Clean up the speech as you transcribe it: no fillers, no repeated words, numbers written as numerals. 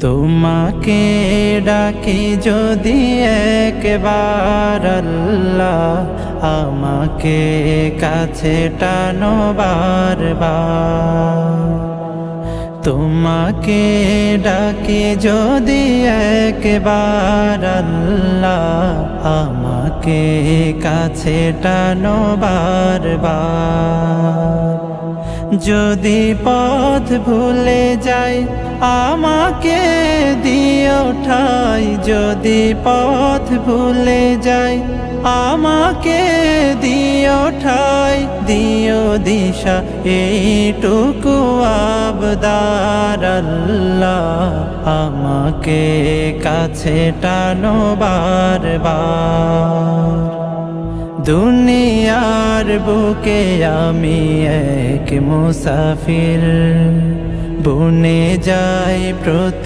তোমাকে ডাকি যদি একবার আল্লাহ, আমাকে কাছে টানো বারবার। তোমাকে ডাকি যদি একবার আল্লাহ, আমাকে কাছে টানো বারবার। যদি পথ ভুলে যাই আমাকে দিও ঠাই, যদি পথ ভুলে যাই আমাকে দিও ঠাই, দিও দিশা এইটুকু আবদার আল্লাহ, আমাকে কাছে টানো বারবার। দুনিয়ার বুকে আমি এক মুসাফির, বনে যাই প্রতি